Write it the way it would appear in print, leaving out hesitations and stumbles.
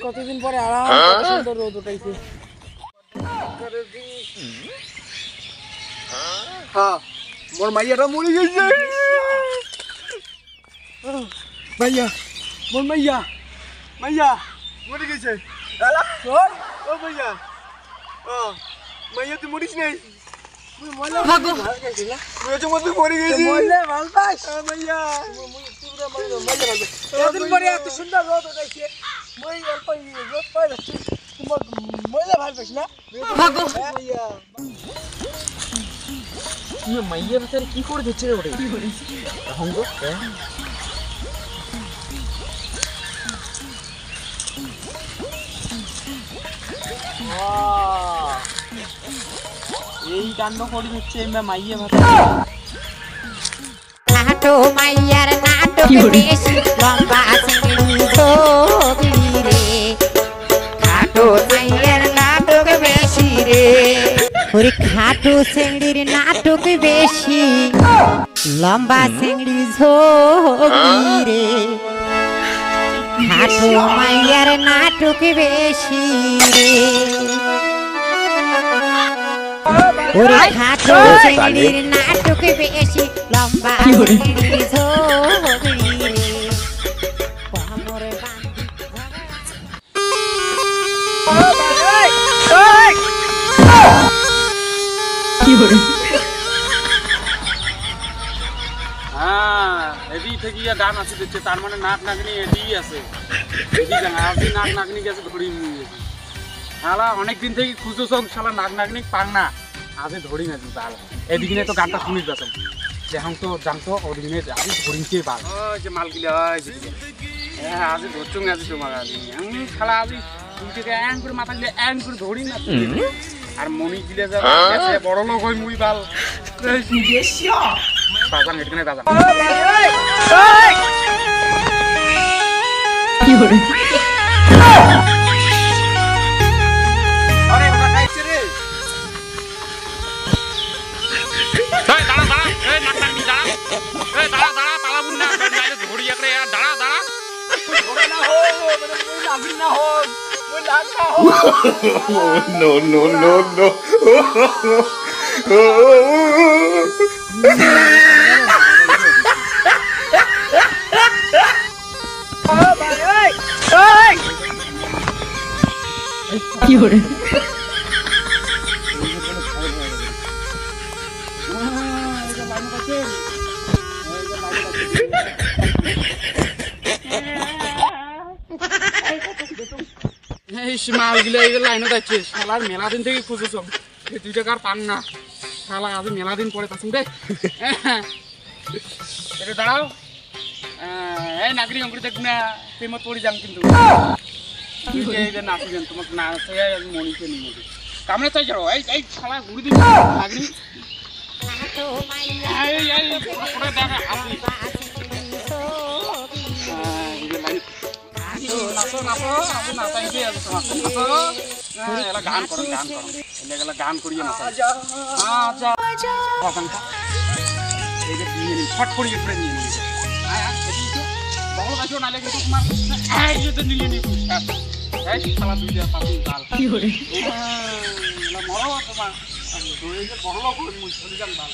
কতদিন পরে আরাম সুন্দর রোদ উঠাইছে। হ্যাঁ মোর মাইয়াটা মরে গেছে। মাইয়া মোর মাইয়া মাইয়া মরে গেছে। ও মাইয়া মাইয়া তুই মরিস নাই? এত সুন্দর রোদ উঠাইছে, মহিলা ভালো পাইস না? মাইয়া বেচারে কি করে দিচ্ছে রে ওটা? এই কাণ্ড করি হচ্ছে মাইয়া নাটো মাইয়ার নাটক বেশি লম্বা চিংড়ি ঝোগলি রে, খাটো মাইয়ার নাটক বেশি রে, ওরে খাটো চিংড়ির নাটক বেশি লম্বা চিংড়ি ঝোগলি রে, খাটো মাইয়ার নাটক বেশি রে, ওরে খাটো চিংড়ির নাটক বেশি লম্বা চিংড়ি ঝোগলি রে, কোমরে বাঁধি এদি থেকে গান আছে দেখছে, তার মানে নাক নাকনি এদি আছে, এদি আজই নাক নাকনি গেছে ধরি নিয়ে গেছে। শালা অনেকদিন থেকে খুঁজো সব শালা নাক নাকনি পাং না, আজে ধরি না তাহলে এদিকে তো গানটা শুনিস যাচ্ছেন এখন তো জানতো ওদিনে আজই ধরিনকে পাল যে মালগুলো হয় হ্যাঁ আজ ধরছুন আজ তোমার আমি শালা আজ তুই থেকে অ্যাং করে মাথা গিয়ে অ্যাং করে ধরি না আর মনি দিলে যাবে বড় লোক হয় মুই বাল বাজান এখানে বাজান কি করে আরে ওটা খাইছে রে এই দাঁড়া দাঁড়া এই নাক নাক নি দাঁড়া এই দাঁড়া দাঁড়া পালাবুন না বাইরে ধরি একরে দাঁড়া দাঁড়া ওরে না হো মানে মুই লাগি না হো মুই লাগ না হো no no no no কি করে মালগুলো এই লাইনে যাচ্ছে শালার মেলা দিন থেকে খুঁজেছ 2 টাকার পান না শালা আজ মেলা দিন পরে পাচ্ছেন রে এটা দাঁড়াও এই নাগরিক অঙ্কুরি দেখুন না প্রেমত পড়ে যান কিন্তু নাচিবেন তোমাকে না মনিকে নিয়ে কামড়ে চাই যাও এই শালা ঘুরি দিন নাগরিক গান করো গান করিয়ে না ফট করিয়ে ফ্রে নিয়ে নিয়ে বহু গাছ নালে কিন্তু তোমার নিয়ে নিয়ে খেলা দুই দেওয়া পাবো গাল মরো তোমার বড় লোক চলে যান ভাল